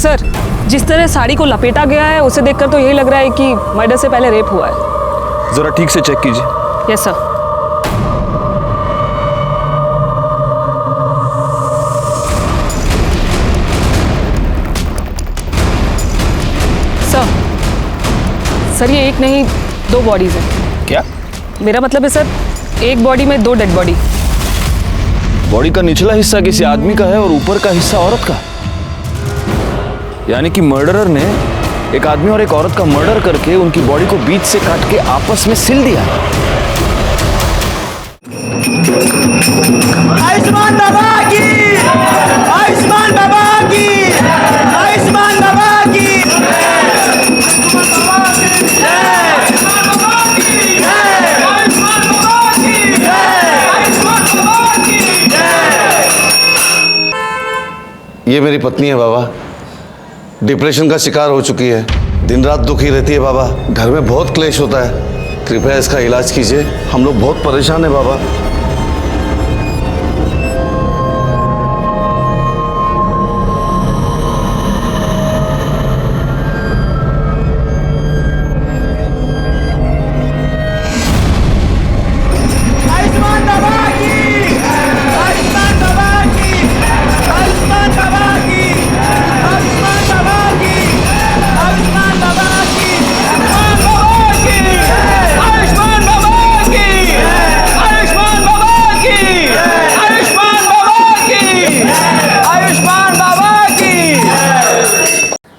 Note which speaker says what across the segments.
Speaker 1: Sir, जिस तरह साड़ी को लपेटा गया है उसे देखकर तो यही लग रहा है कि मर्डर से पहले रेप हुआ है।
Speaker 2: जरा ठीक से चेक कीजिए।
Speaker 1: Yes sir. सर ये एक नहीं 2 बॉडीज हैं।
Speaker 2: क्या?
Speaker 1: मेरा मतलब है सर, एक बॉडी में 2 डेड बॉडी।
Speaker 2: बॉडी का निचला हिस्सा किसी आदमी का है और ऊपर का हिस्सा औरत का। यानी कि मर्डरर ने एक आदमी और एक औरत का मर्डर करके उनकी बॉडी को बीच से काट के आपस में सिल दिया।
Speaker 3: आयुष्मान बाबा की, आयुष्मान बाबा की, आयुष्मान बाबा की।
Speaker 4: ये मेरी पत्नी है बाबा, डिप्रेशन का शिकार हो चुकी है, दिन रात दुखी रहती है बाबा, घर में बहुत क्लेश होता है, कृपया इसका इलाज कीजिए, हम लोग बहुत परेशान हैं बाबा।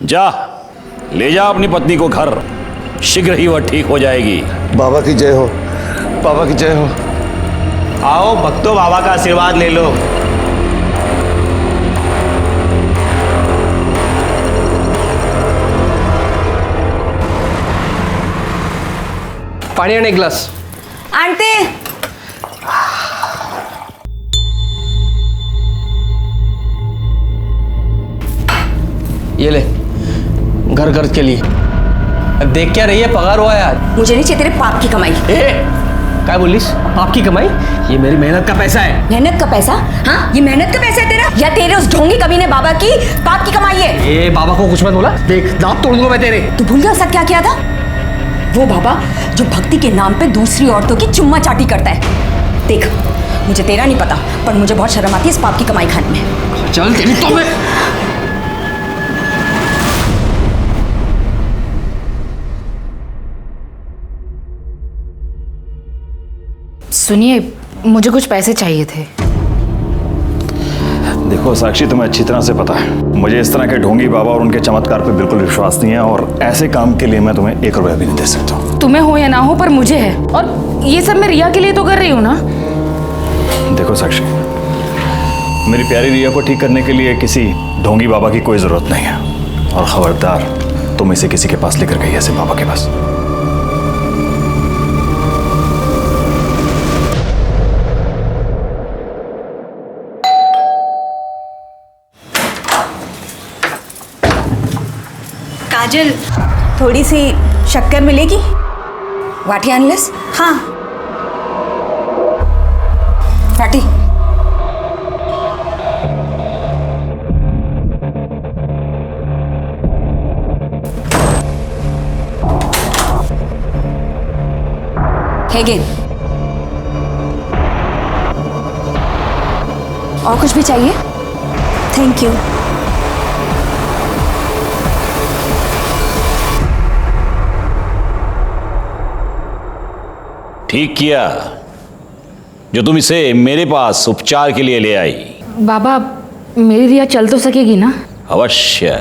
Speaker 5: जा, ले जा अपनी पत्नी को घर, शीघ्र ही वह ठीक हो जाएगी।
Speaker 4: बाबा की जय हो, बाबा की जय हो।
Speaker 3: आओ भक्तों, बाबा का आशीर्वाद ले लो।
Speaker 6: पानी आणि एक ग्लास
Speaker 7: आणते।
Speaker 6: ये ले, घर खर्च के लिए। देख क्या रही है, पगार हुआ है आज।
Speaker 7: मुझे नहीं चाहिए तेरे पाप की कमाई।
Speaker 6: क्या बोलिस? पाप की कमाई? ये मेरी मेहनत का पैसा है।
Speaker 7: मेहनत का पैसा? हाँ, ये मेहनत का पैसा है तेरा या तेरे उस ढोंगी कमीने बाबा की पाप की कमाई है?
Speaker 6: ए बाबा को कुछ मत बोला, देख दांत तोड़ दूंगा मैं तेरे।
Speaker 7: तू भूल गया उसका क्या किया था? वो बाबा जो भक्ति के नाम पे दूसरी औरतों की चुम्मा चाटी करता है। देख, मुझे तेरा नहीं पता, पर मुझे बहुत शर्म आती है इस पाप की कमाई खाने में।
Speaker 6: चल तेरी तो मैं।
Speaker 8: सुनिए, मुझे कुछ पैसे चाहिए थे।
Speaker 2: देखो साक्षी, तुम्हें अच्छी तरह से पता है मुझे इस तरह के ढोंगी बाबा और उनके चमत्कार पे बिल्कुल विश्वास नहीं है, और ऐसे काम के लिए मैं तुम्हें 1 रुपया भी नहीं दे सकता हूँ।
Speaker 8: तुम्हें हो या ना हो, पर मुझे है, और ये सब मैं रिया के लिए तो कर रही हूँ ना।
Speaker 2: देखो साक्षी, मेरी प्यारी रिया को ठीक करने के लिए किसी ढोंगी बाबा की कोई जरूरत नहीं है, और खबरदार तुम इसे किसी के पास लेकर गई ऐसे बाबा के पास।
Speaker 7: काजल, थोड़ी सी शक्कर मिलेगी? वाटी अनलेस? हाँ, वाटी। हेगेन, और कुछ भी चाहिए? Thank you.
Speaker 5: ठीक किया जो तुम इसे मेरे पास उपचार के लिए ले आई।
Speaker 8: बाबा, मेरी रिया चल तो सकेगी ना?
Speaker 5: अवश्य।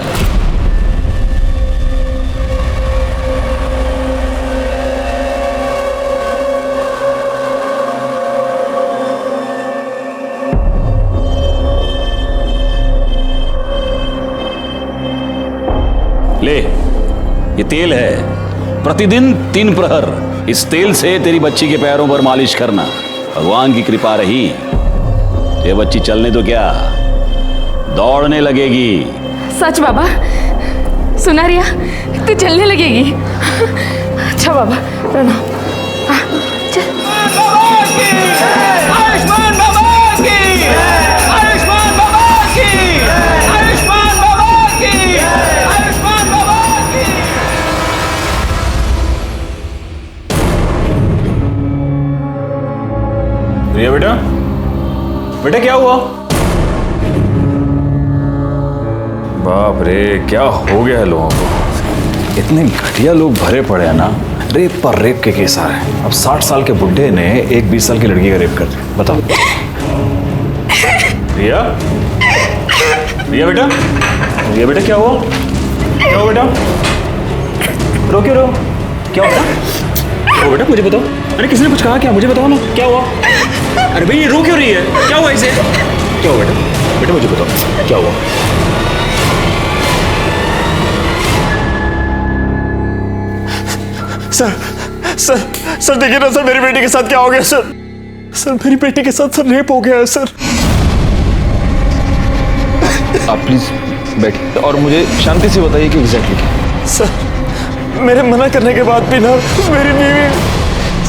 Speaker 5: ले, ये तेल है, प्रतिदिन 3 प्रहर इस तेल से तेरी बच्ची के पैरों पर मालिश करना। भगवान की कृपा रही, ये बच्ची चलने तो क्या, दौड़ने लगेगी। सच
Speaker 8: बाबा? सुना रिया, तू चलने लगेगी? अच्छा बाबा, प्रणाम।
Speaker 3: आयुष्मान बाबा की, आयुष्मान बाबा की, आयुष्मान बाबा की।
Speaker 2: बाप रे, क्या हो गया है लोगों को। इतने घटिया लोग भरे पड़े हैं ना, रेप पर रेप के केस आ रहे हैं। अब 60 साल के बुढ़े ने एक 20 साल की लड़की का रेप कर दिया, बताओ। रिया, रिया बेटा, रिया बेटा क्या हुआ? क्या हुआ बेटा? रो क्यों रो? क्या हुआ बेटा? मुझे बताओ। अरे किसी ने कुछ कहा क्या? मुझे बताओ ना, क्या हुआ? अरे भाई ये रो क्यों रही है? क्या हुआ इसे? क्या हुआ बेटा? बेटा मुझे बताओ, क्या हुआ? सर सर सर देखिए ना सर, मेरी बेटी के साथ क्या हो गया सर? सर मेरी बेटी के साथ सर रेप हो गया है सर।
Speaker 9: आप प्लीज बैठिए और मुझे शांति से बताइए कि एग्जैक्टली।
Speaker 2: सर मेरे मना करने के बाद भी ना मेरी बीवी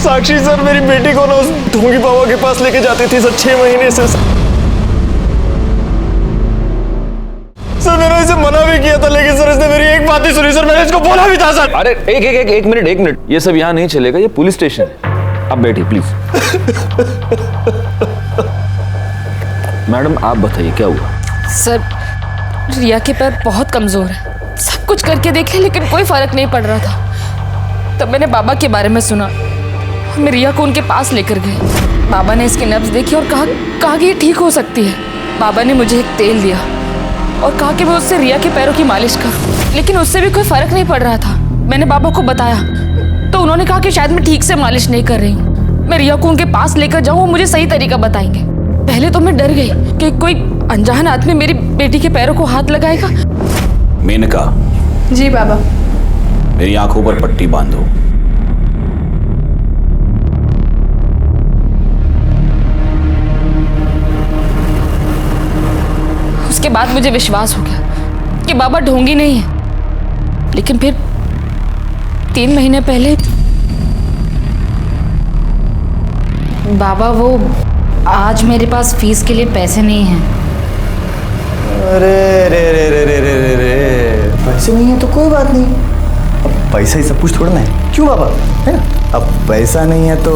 Speaker 2: साक्षी सर मेरी बेटी को ना उस ढोंगी बाबा के पास लेके जाती थी सर 6 महीने से सर। सर मैंने इसे मना भी किया था, लेकिन सर इसने मेरी एक बात नहीं सुनी सर। मैंने इसको बोला भी था सर।
Speaker 9: अरे एक मिनट, ये सब यहाँ नहीं चलेगा, ये पुलिस स्टेशन है। आप बैठिए प्लीज। मैडम आप बताइए क्या हुआ?
Speaker 8: सर रिया के पैर बहुत कमजोर है, सब कुछ करके देखे लेकिन कोई फर्क नहीं पड़ रहा था। तब मैंने बाबा के बारे में सुना, मैं रिया को उनके पास लेकर गई। बाबा ने इसकी नब्ज देखी और कहा कि ये ठीक हो सकती है। बाबा ने मुझे एक तेल दिया और कहा कि मैं उससे रिया के पैरों की मालिश करूं, लेकिन उससे भी कोई फर्क नहीं पड़ रहा था। मैंने बाबा को बताया तो उन्होंने कहा कि शायद मैं ठीक से मालिश नहीं कर रही हूँ, मैं रिया को उनके पास लेकर जाऊँ, वो मुझे सही तरीका बताएंगे। पहले तो मैं डर गई कि कोई अनजान आदमी मेरी बेटी के पैरों को हाथ लगाएगा।
Speaker 5: मेनका।
Speaker 8: जी बाबा।
Speaker 5: मेरी आंखों पर पट्टी बांधो।
Speaker 8: उसके बाद मुझे विश्वास हो गया कि बाबा ढोंगी नहीं है। लेकिन फिर 3 महीने पहले
Speaker 10: बाबा वो आज मेरे पास फीस के लिए पैसे नहीं हैं।
Speaker 3: अरे रे रे रे रे रे रे रे, पैसे नहीं है तो कोई बात नहीं, अब पैसा ही सब कुछ थोड़ा ना है, क्यों बाबा, है ना? अब पैसा नहीं है तो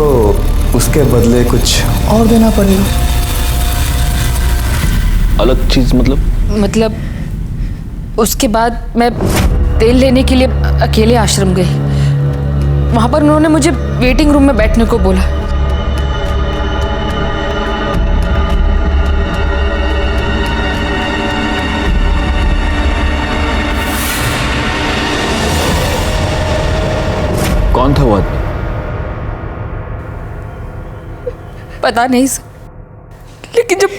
Speaker 3: उसके बदले कुछ और देना पड़ेगा।
Speaker 9: अलग चीज मतलब
Speaker 8: उसके बाद मैं तेल लेने के लिए अकेले आश्रम गई। वहां पर उन्होंने मुझे वेटिंग रूम में बैठने को बोला।
Speaker 9: कौन था वो आदमी?
Speaker 8: पता नहीं सर, लेकिन जब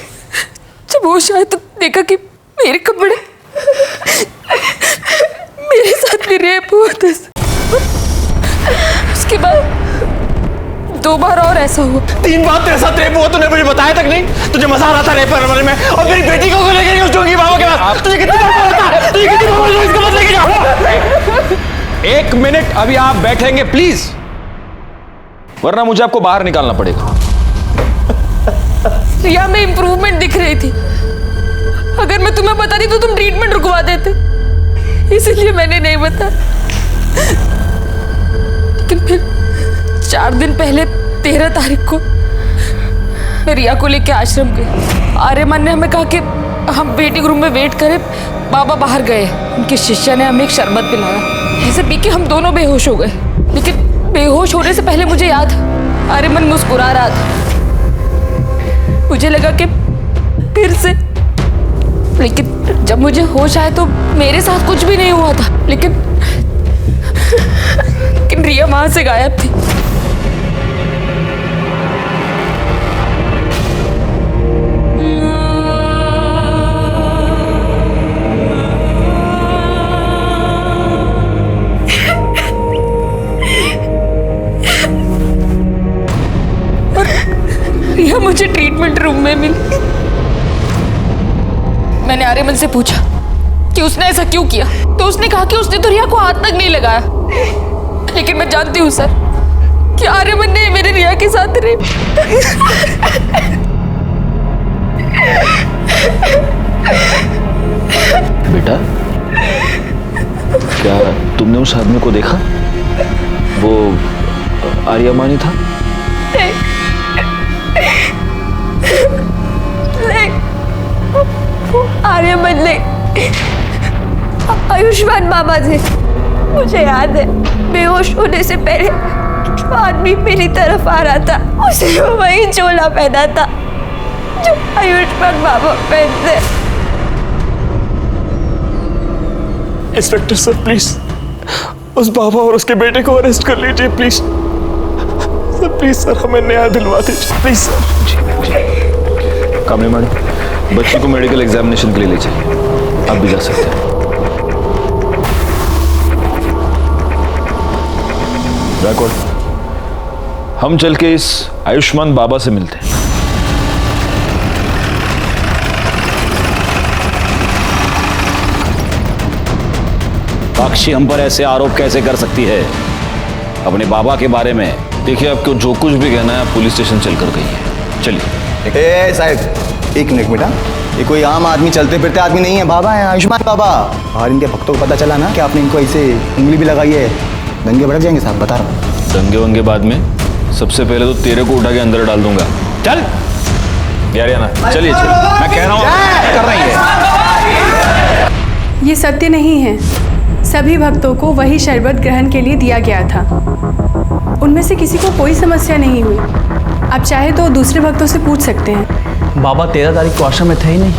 Speaker 8: होश आया तो देखा कि मेरे कपड़े मेरे साथ भी रेप हुआ था। उसके बाद 2 बार और ऐसा हुआ।
Speaker 3: 3 बार तेरे साथ रेप हुआ, तूने मुझे बताया तक नहीं? तुझे मजा आ रहा था रेप करने में, और मेरी बेटी को लेके गई उस ढोंगी बाबा के पास। तुझे कितनी बार बोला था? तुझे कितनी बार बोला इसको मत लेके जाओ?
Speaker 9: 1 मिनट, अभी आप बैठेंगे प्लीज, वरना मुझे आपको बाहर निकालना पड़ेगा।
Speaker 8: रिया में इंप्रूवमेंट दिख रही थी। अगर मैं तुम्हें बताती तो तुम ट्रीटमेंट रुकवा देते, इसलिए मैंने नहीं बताया। लेकिन फिर 4 दिन पहले 13 तारीख को मैं रिया को लेकर आश्रम गई। आर्यमान ने हमें कहा कि हम वेटिंग रूम में वेट करें, बाबा बाहर गए। उनकी शिष्या ने हमें एक शरबत पिलाया, ऐसे पी के हम दोनों बेहोश हो गए। लेकिन बेहोश होने से पहले मुझे याद, आर्यमान मुस्कुरा रहा था। मुझे लगा कि फिर से, लेकिन जब मुझे होश आया तो मेरे साथ कुछ भी नहीं हुआ था। लेकिन रिया वहां से गायब थी। रिया मुझे ट्रीटमेंट रूम में मिली। मैंने आर्यमन से पूछा कि उसने ऐसा क्यों किया, तो उसने कहा कि उसने तो रिया को हाथ तक नहीं लगाया। लेकिन मैं जानती हूँ सर कि आर्यमन ने मेरे रिया के साथ रेप।
Speaker 9: बेटा, क्या तुमने उस आदमी को देखा? वो आर्यमानी था?
Speaker 8: नहीं, आर्यमन नहीं,
Speaker 7: आयुष्मान बाबा थे। मुझे याद है बेहोश होने से पहले जो आदमी मेरी तरफ आ रहा था उसे वही चोला पहना था जो आयुष्मान बाबा पहनते।
Speaker 2: इंस्पेक्टर सर प्लीज उस बाबा और उसके बेटे को अरेस्ट कर लीजिए प्लीज सर। प्लीज सर हमें न्याय दिलवा दीजिए प्लीज सर।
Speaker 9: कामनी मैडम, बच्ची को मेडिकल एग्जामिनेशन के लिए ले चलिए, आप भी जा सकते हैं। बैकवर्ड, हम चल के इस आयुष्मान बाबा से मिलते हैं।
Speaker 5: साक्षी हम पर ऐसे आरोप कैसे कर सकती है अपने बाबा के बारे में?
Speaker 9: देखिए, आपको जो कुछ भी कहना है आप पुलिस स्टेशन चलकर कहिए। चलिए।
Speaker 3: ए साहब एक मिनट बेटा, ये कोई आम आदमी चलते फिरते आदमी नहीं है, बाबा है आयुष्मान बाबा। और इनके भक्तों को पता चला ना कि आपने इनको ऐसे उंगली भी लगाई है, दंगे भड़क जाएंगे साहब, बता रहा हूँ।
Speaker 9: दंगे वंगे बाद में, सबसे पहले तो तेरे को उठा के अंदर डाल दूंगा। चल यार ना, चलिए चलिए, मैं कह रहा हूँ कर रही है।
Speaker 11: ये सत्य नहीं है। सभी भक्तों को वही शरबत ग्रहण के लिए दिया गया था। उनमें से किसी को कोई समस्या नहीं हुई। आप चाहे तो दूसरे भक्तों से पूछ सकते हैं।
Speaker 6: बाबा 13 तारीख को आश्रम में थे ही नहीं,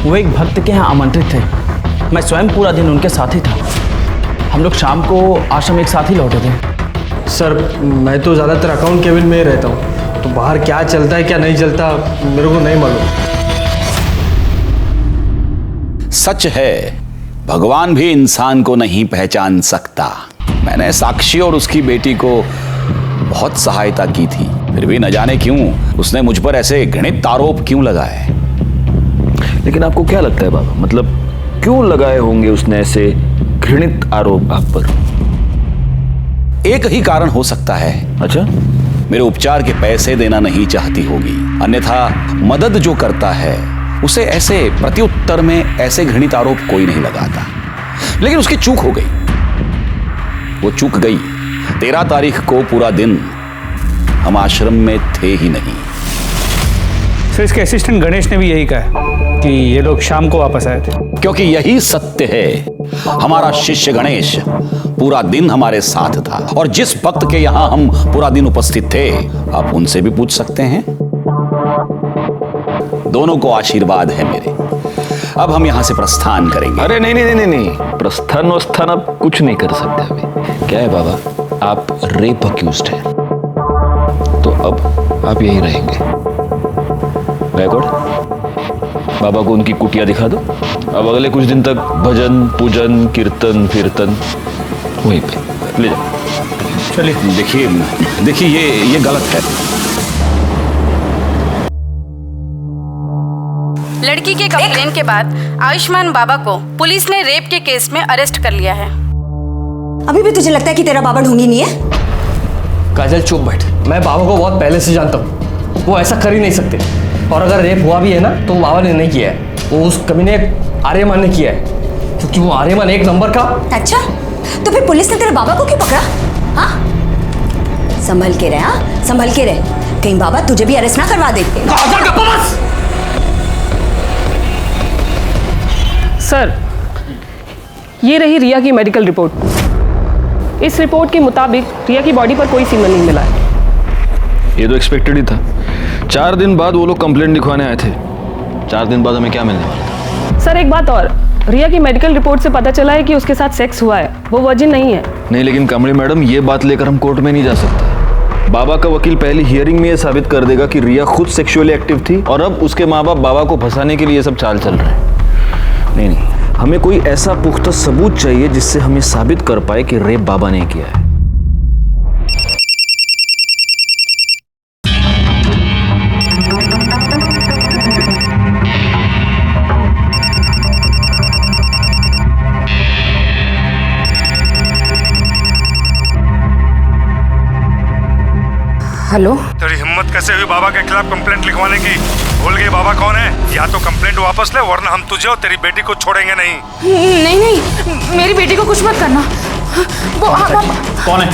Speaker 6: वो एक भक्त के यहाँ आमंत्रित थे। मैं स्वयं पूरा दिन उनके साथ ही था। हम लोग शाम को आश्रम एक साथ ही लौटे थे।
Speaker 12: सर मैं तो ज़्यादातर अकाउंट केबिन में ही रहता हूँ, तो बाहर क्या चलता है क्या नहीं चलता मेरे को नहीं मालूम।
Speaker 5: सच है, भगवान भी इंसान को नहीं पहचान सकता। मैंने साक्षी और उसकी बेटी को बहुत सहायता की थी, फिर भी न जाने क्यों उसने मुझ पर ऐसे घृणित आरोप क्यों लगाए।
Speaker 9: लेकिन आपको क्या लगता है बाबा, मतलब क्यों लगाए होंगे उसने ऐसे घृणित आरोप आप पर?
Speaker 5: एक ही कारण हो सकता है।
Speaker 9: अच्छा?
Speaker 5: मेरे उपचार के पैसे देना नहीं चाहती होगी, अन्यथा मदद जो करता है उसे ऐसे प्रत्युत्तर में ऐसे घृणित आरोप कोई नहीं लगाता। लेकिन उसकी चूक हो गई, वो चूक गई। 13 तारीख को पूरा दिन हम आश्रम में थे ही नहीं।
Speaker 12: सर इसके असिस्टेंट गणेश ने भी यही कहा कि ये लोग शाम को वापस आए थे।
Speaker 5: क्योंकि यही सत्य है। हमारा शिष्य गणेश पूरा दिन हमारे साथ था, और जिस भक्त के यहां हम पूरा दिन उपस्थित थे, आप उनसे भी पूछ सकते हैं। दोनों को आशीर्वाद है मेरे। अब हम यहां से प्रस्थान करेंगे।
Speaker 9: अरे नहीं नहीं नहीं नहीं, प्रस्थान वस्थान आप कुछ नहीं कर सकते अभी। क्या है बाबा, आप रेप अक्यूज्ड हैं, तो अब आप यहीं रहेंगे। बैकवर्ड, बाबा को उनकी कुटिया दिखा दो। अब अगले कुछ दिन तक भजन पूजन कीर्तन फिरतन वहीं पे ले जाओ।
Speaker 5: चलिए। देखिए ये गलत है।
Speaker 10: लड़की के कंप्लेन के बाद आयुष्मान बाबा को पुलिस ने रेप के केस में अरेस्ट कर लिया है।
Speaker 7: अभी भी तुझे लगता है कि तेरा बाबा ढोंगी नहीं है?
Speaker 6: काजल चुप बैठ, मैं बाबा को बहुत पहले से जानता हूँ, वो ऐसा कर ही नहीं सकते। और अगर रेप हुआ भी है ना तो बाबा ने नहीं किया है, वो उस कमीने आर्यमान ने किया है, क्योंकि वो आर्यमान एक नंबर का।
Speaker 7: अच्छा, तो फिर पुलिस ने तेरे बाबा को क्यों पकड़ा? हाँ, संभल के रहे, हाँ संभल के रहे, कहीं बाबा तुझे भी अरेस्ट ना करवा देते।
Speaker 1: सर, ये रही रिया की मेडिकल रिपोर्ट। इस रिपोर्ट के मुताबिक रिया की बॉडी पर कोई सीमन नहीं मिला है।
Speaker 9: ये तो एक्सपेक्टेड ही था। 4 दिन बाद वो लोग कंप्लेंट लिखवाने आए थे। 4 दिन बाद हमें क्या मिलने वाला था?
Speaker 1: सर एक बात और, रिया की मेडिकल रिपोर्ट से पता चला है कि उसके साथ सेक्स हुआ है, वो वर्जिन नहीं है।
Speaker 9: नहीं, लेकिन कमली मैडम ये बात लेकर हम कोर्ट में नहीं जा सकते। बाबा का वकील पहली हियरिंग में ये साबित कर देगा कि रिया खुद सेक्सुअली एक्टिव थी और अब उसके माँ बाप बाबा को फंसाने के लिए ये सब चाल चल रहे हैं। नहीं, हमें कोई ऐसा पुख्ता सबूत चाहिए जिससे हमें साबित कर पाए कि रेप बाबा ने किया है।
Speaker 10: हेलो,
Speaker 13: तेरी हिम्मत कैसे हुई बाबा के खिलाफ कंप्लेंट लिखवाने की? भूल गई बाबा कौन है? या तो कंप्लेंट वापस ले, वरना हम तुझे और तेरी बेटी को छोड़ेंगे नहीं।
Speaker 8: नहीं नहीं, मेरी बेटी को कुछ मत करना। वो
Speaker 2: कौन है? कौन है?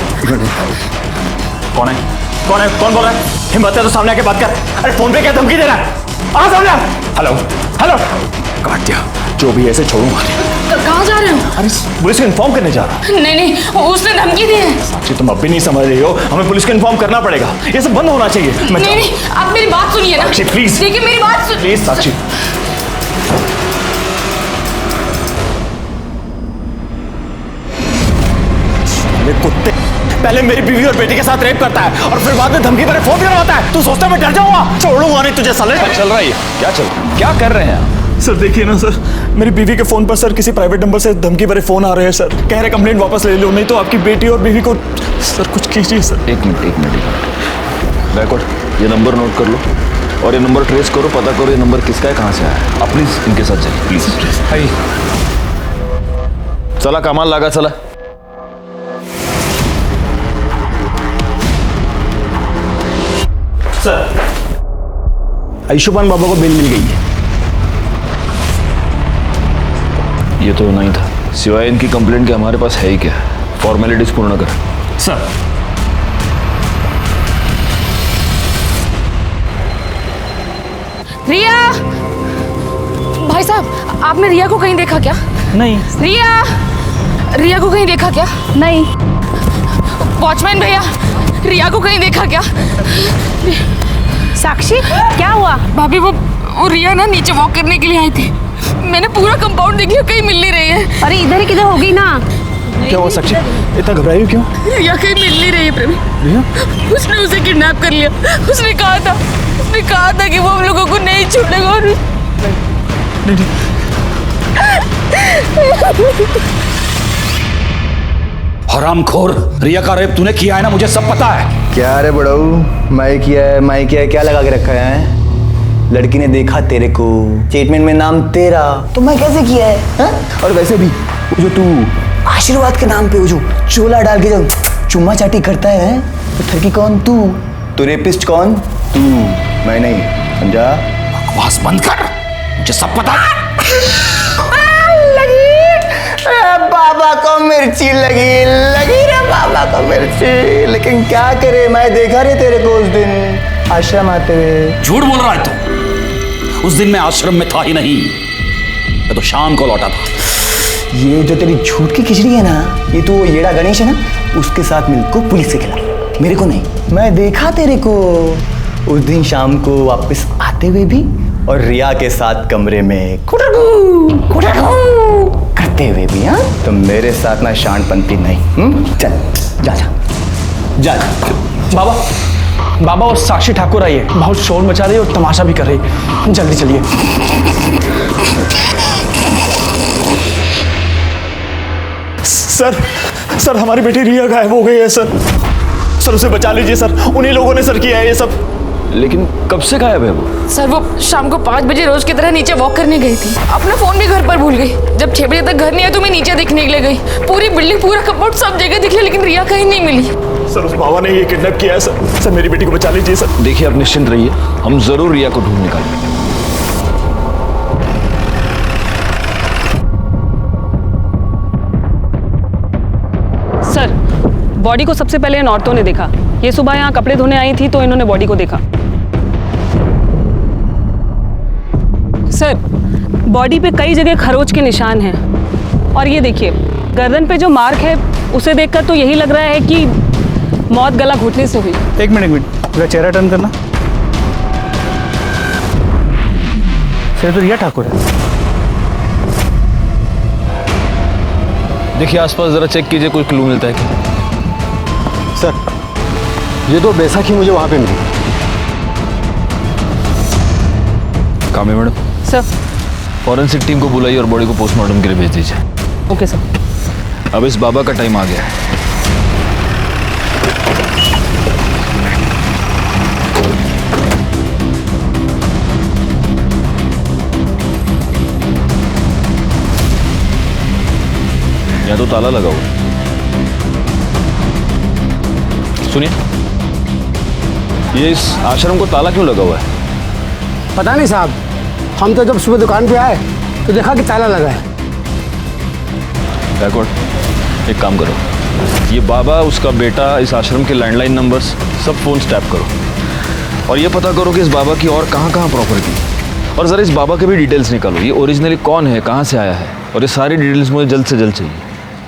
Speaker 2: कौन है? कौन बोल रहा है? हिम्मत है तो सामने आके बात कर। अरे फोन पे क्या धमकी दे रहा है? आ सामने। हेलो हेलो, काट दिया। जो भी ऐसे छोड़ूंगा।
Speaker 8: कहाँ जा रहे हो?
Speaker 2: अरे पुलिस को इन्फॉर्म करने जा रहा।
Speaker 8: नहीं नहीं, उसने धमकी दी है।
Speaker 2: साक्षी तुम अब भी नहीं समझ रही हो, हमें पुलिस को इन्फॉर्म करना पड़ेगा, ये सब बंद होना चाहिए।
Speaker 8: नहीं नहीं, आप मेरी बात सुनिए ना।
Speaker 2: साक्षी प्लीज,
Speaker 8: देखिए मेरी बात सुन।
Speaker 2: प्लीज साक्षी। कुत्ते, पहले मेरी बीवी और बेटी के साथ रेप करता है और फिर बाद में धमकी भरे फोन करवाता है। तू सोचता है मैं डर जाऊंगा? छोड़ूंगा नहीं तुझे साले।
Speaker 9: क्या चल रहा है? क्या कर रहे हैं आप?
Speaker 2: सर देखिए ना सर, मेरी बीवी के फोन पर सर किसी प्राइवेट नंबर से धमकी भरे फोन आ रहे हैं सर। कह रहे कंप्लेंट वापस ले लो, नहीं तो आपकी बेटी और बीवी को। सर कुछ कीजिए सर।
Speaker 9: एक मिनट बैकवर्ड, ये नंबर नोट कर लो और ये नंबर ट्रेस करो, पता करो ये नंबर किसका है, कहाँ से आया है। आप प्लीज इनके साथ चलिए प्लीज। चला कमाल लगा, चला।
Speaker 2: सर आयुष्मान बाबा को बेल मिल गई है।
Speaker 9: ये तो नहीं था, सिवाय इनकी कंप्लेंट के हमारे पास है ही क्या? फॉर्मेलिटीज पूर्ण कर।
Speaker 2: सर
Speaker 8: रिया, भाई साहब आपने रिया को कहीं देखा क्या?
Speaker 2: नहीं।
Speaker 8: रिया को कहीं देखा क्या?
Speaker 11: नहीं।
Speaker 8: वॉचमैन भैया, रिया को कहीं देखा क्या?
Speaker 11: साक्षी क्या हुआ?
Speaker 8: भाभी वो रिया ना नीचे वॉक करने के लिए आई थी। मैंने पूरा कंपाउंड देख लिया, कहीं मिल नहीं रही है।
Speaker 11: अरे इधर ही किधर होगी ना।
Speaker 2: क्या हुआ साक्षी, इतना घबराई हो क्यों?
Speaker 8: रिया कहीं मिल नहीं रही है प्रवीण। उसने उसे किडनैप कर लिया। उसने कहा था कि वो हम लोगों को नहीं छोड़ेगा। और
Speaker 5: हरामखोर, रिया का रेप तूने किया है ना, मुझे सब पता है।
Speaker 3: क्या रे बड़ऊ, मैं किया है, क्या लगा के रखा है? लड़की ने देखा तेरे को, स्टेटमेंट में नाम तेरा, तो मैं कैसे किया है हा? और वैसे भी जो तू आशीर्वाद के नाम पे वो जो चोला डाल के जो चुम्मा चाटी करता है, तो ठगी कौन? तू रेपिस्ट कौन? तू, मैं नहीं, समझा?
Speaker 5: बकवास बंद कर, मुझे सब पता है।
Speaker 3: बाबा को मिर्ची लगी रे बाबा को मिर्ची। लेकिन क्या करे, मैं देखा रे तेरे को उस दिन आश्रम आते हुए।
Speaker 5: झूठ बोल रहा है तू, उस दिन मैं आश्रम में था ही नहीं, मैं तो शाम को लौटा था।
Speaker 3: ये जो तेरी झूठ की खिचड़ी है ना, ये तो येड़ा गणेश है ना, उसके साथ मिलकर पुलिस से खिला, मेरे को नहीं। मैं देखा तेरे को उस दिन शाम को वापस आते हुए भी, और रिया के साथ कमरे में करते हुए भी। हाँ, तो मेरे साथ ना शानपंती नहीं। चल जा।
Speaker 12: बाबा वो साक्षी ठाकुर आई है, बहुत शोर मचा रही है और तमाशा भी कर रही है। जल्दी चलिए।
Speaker 2: सर हमारी बेटी रिया गायब हो गई है सर उसे बचा लीजिए सर, उन्हीं लोगों ने सर किया है ये सब।
Speaker 9: लेकिन कब से गायब है वो?
Speaker 8: सर वो शाम को 5 बजे रोज की तरह नीचे वॉक करने गई थी। अपना फोन भी घर पर भूल गई। जब 6 बजे तक घर नहीं आया तो मैं नीचे देखने के लिए गई। पूरी बिल्डिंग, पूरा कंपाउंड, सब जगह देख लिया, लेकिन रिया कहीं नहीं मिली।
Speaker 2: सर उस बाबा ने ये किडनैप किया है सर मेरी बेटी को बचा लीजिए सर।
Speaker 9: देखिए आप निश्चिंत रहिए, हम जरूर रिया को ढूंढ निकालेंगे।
Speaker 1: सर बॉडी को सबसे पहले इन औरतों ने देखा। ये सुबह यहाँ कपड़े धोने आई थी तो इन्होंने बॉडी को देखा। सर बॉडी पे कई जगह खरोच के निशान हैं और ये देखिए गर्दन पे जो मार्क है उसे देखकर तो यही लग रहा है कि मौत गला घुटने से हुई।
Speaker 2: एक मिनट पूरा चेहरा टर्न करना। सर तो रिया ठाकुर है।
Speaker 9: देखिए आसपास जरा चेक कीजिए, कोई क्लू मिलता है क्या?
Speaker 3: सर ये तो बैसाखी मुझे वहां पे मिली।
Speaker 9: कामे मैडम,
Speaker 1: सर
Speaker 9: फॉरेंसिक टीम को बुलाइए और बॉडी को पोस्टमार्टम के लिए भेज दीजिए।
Speaker 1: Okay sir.
Speaker 9: अब इस बाबा का टाइम आ गया है। यहाँ तो ताला लगा हुआ है। सुनिए, ये इस आश्रम को ताला क्यों लगा हुआ है?
Speaker 14: पता नहीं साहब, हम तो जब सुबह दुकान पे आए तो देखा कि ताला लगा है।
Speaker 9: बैकवर्ड, एक काम करो, ये बाबा, उसका बेटा, इस आश्रम के लैंडलाइन नंबर्स सब फोन टैप करो और ये पता करो कि इस बाबा की और कहाँ प्रॉपर्टी, और ज़रा इस बाबा के भी डिटेल्स निकालो। ये ओरिजिनली कौन है, कहाँ से आया है और ये सारी डिटेल्स मुझे जल्द से जल्द चाहिए।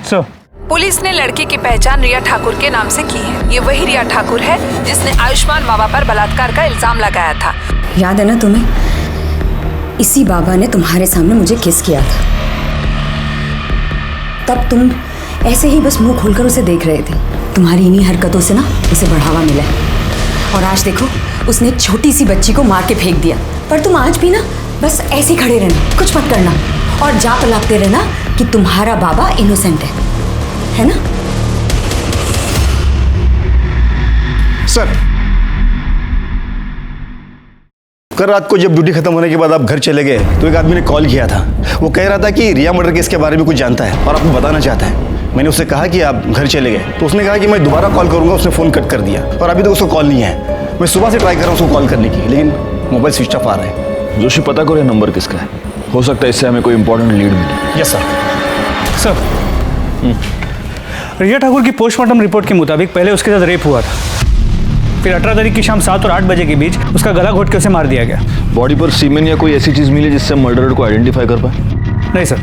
Speaker 15: सर,
Speaker 16: पुलिस ने लड़की की पहचान रिया ठाकुर के नाम से की है। ये वही रिया ठाकुर है जिसने आयुष्मान बाबा पर बलात्कार का इल्जाम लगाया था।
Speaker 17: याद है ना तुम्हें? इसी बाबा ने तुम्हारे सामने मुझे किस किया था। तब तुम ऐसे ही बस मुंह खोलकर उसे देख रहे थे। तुम्हारी इन्हीं हरकतों से ना उसे बढ़ावा मिला है। और आज देखो, उसने एक छोटी सी बच्ची को मार के फेंक दिया। पर तुम आज भी ना बस ऐसे खड़े रहना, कुछ मत करना और जाप लागते रहना कि तुम्हारा बाबा इनोसेंट है ना?
Speaker 3: सर, कल रात को जब ड्यूटी खत्म होने के बाद आप घर चले गए तो एक आदमी ने कॉल किया था। वो कह रहा था कि रिया मर्डर केस के बारे में कुछ जानता है और आपको बताना चाहता है। मैंने उससे कहा कि आप घर चले गए तो उसने कहा कि मैं दोबारा कॉल करूंगा। उसने फ़ोन कट कर दिया और अभी तक उसको कॉल नहीं है। मैं सुबह से ट्राई कर रहा हूँ उसको कॉल करने की, लेकिन मोबाइल स्विच ऑफ आ रहा है।
Speaker 9: जोशी, पता करो ये नंबर किसका है। हो सकता है इससे हमें कोई इंपॉर्टेंट लीड मिले।
Speaker 15: Yes sir. सर, रिया ठाकुर की पोस्टमार्टम रिपोर्ट के मुताबिक पहले उसके साथ रेप हुआ था, फिर 18 तारीख की शाम 7 और 8 बजे के बीच उसका गला घोट के उसे मार दिया गया।
Speaker 9: बॉडी पर सीमेन या कोई ऐसी चीज़ मिली जिससे मर्डरर को आइडेंटिफाई कर पाए?
Speaker 15: नहीं सर,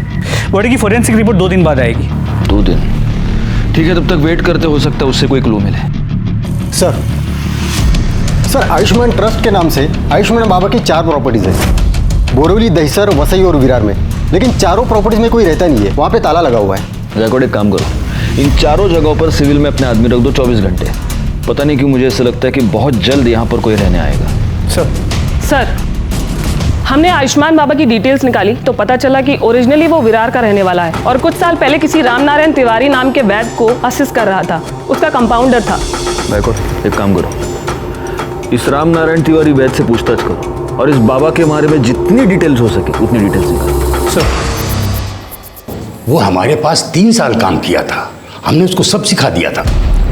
Speaker 15: बॉडी की फोरेंसिक रिपोर्ट 2 दिन बाद आएगी।
Speaker 9: 2 दिन? ठीक है, तब तक वेट करते, हो सकता है उससे कोई क्लू मिले।
Speaker 14: सर, आयुष्मान ट्रस्ट के नाम से आयुष्मान बाबा की 4 प्रॉपर्टीज़ है, बोरीवली, दहिसर, वसई और विरार में। लेकिन चारों प्रॉपर्टीज में कोई रहता नहीं है, वहाँ पे ताला लगा हुआ है।
Speaker 9: गायकवाड़, एक काम करो, इन चारों जगहों पर सिविल में अपने आदमी रख दो 24 घंटे। पता नहीं क्यों मुझे ऐसा लगता है कि बहुत जल्द यहाँ पर कोई रहने आएगा।
Speaker 1: सर, हमने आयुष्मान बाबा की डिटेल्स निकाली तो पता चला कि ओरिजिनली वो विरार का रहने वाला है और कुछ साल पहले किसी रामनारायण तिवारी नाम के वैद्य को असिस्ट कर रहा था। उसका कंपाउंडर था।
Speaker 9: गायकवाड़, एक काम करो, इस रामनारायण तिवारी वैद्य से पूछताछ करो और इस बाबा के बारे में जितनी डिटेल्स हो सके उतनी डिटेल्स निकालो।
Speaker 18: सर, वो हमारे पास 3 साल काम किया था। हमने उसको सब सिखा दिया था,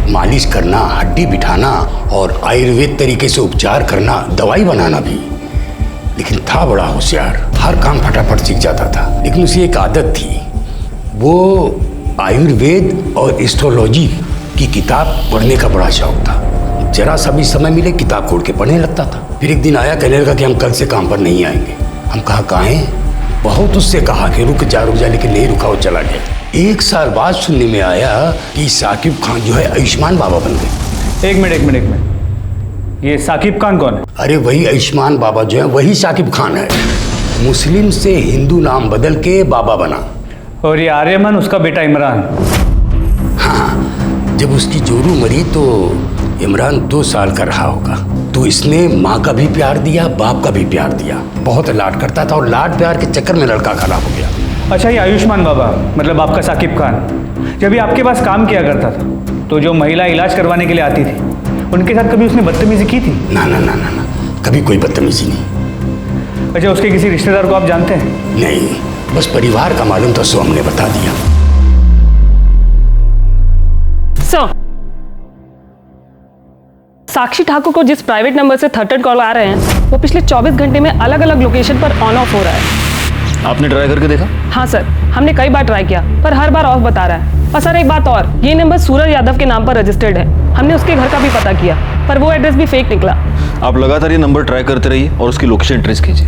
Speaker 18: मालिश करना, हड्डी बिठाना और आयुर्वेद तरीके से उपचार करना, दवाई बनाना भी। लेकिन था बड़ा होशियार, हर काम फटाफट सीख जाता था। लेकिन उसे एक आदत थी, वो आयुर्वेद और एस्ट्रोलॉजी की किताब पढ़ने का बड़ा शौक था। जरा सा भी समय मिले किताब खोल के पढ़ने लगता था। फिर एक दिन आया, कहने लगा कि हम कल से काम पर नहीं आएंगे। हम कहा काहे? बहुत उससे कहा कि रुक जा, लेकिन नहीं रुका, वो चला गया। 1 साल बाद सुनने में आया कि साकिब खान जो है आयुष्मान बाबा बन गए।
Speaker 15: एक मिनट, ये साकिब खान कौन है?
Speaker 18: अरे वही आयुष्मान बाबा जो है, वही साकिब खान है। मुस्लिम से हिंदू नाम बदल के बाबा बना।
Speaker 15: और ये आर्यमन उसका बेटा इमरान।
Speaker 18: हाँ, जब उसकी जोरू मरी तो इमरान 2 साल का रहा होगा। तो इसने माँ का भी प्यार दिया, बाप का भी प्यार दिया। बहुत लाड करता था और लाड प्यार के चक्कर में लड़का खराब हो गया।
Speaker 15: अच्छा, ये आयुष्मान बाबा मतलब आपका साकिब खान जब ये आपके पास काम किया करता था तो जो महिला इलाज करवाने के लिए आती थी उनके साथ कभी उसने बदतमीजी की थी?
Speaker 18: ना, कभी कोई बदतमीजी नहीं।
Speaker 15: अच्छा, उसके किसी रिश्तेदार को आप जानते हैं?
Speaker 18: नहीं, बस परिवार का मालूम था, सो हमने बता दिया।
Speaker 1: साक्षी ठाकुर को जिस प्राइवेट नंबर से थर्ड कॉल आ रहे हैं वो पिछले 24 घंटे में अलग अलग लोकेशन पर ऑन ऑफ हो रहा है।
Speaker 9: आपने ट्राई करके देखा?
Speaker 1: हाँ सर, हमने कई बार ट्राई किया पर हर बार ऑफ बता रहा है। और सर, एक बात और, ये नंबर सूरज यादव के नाम पर रजिस्टर्ड है। हमने उसके घर का भी पता किया पर वो एड्रेस भी फेक निकला।
Speaker 9: आप लगातार ये नंबर ट्राई करते रहिए और उसकी लोकेशन ट्रेस कीजिए।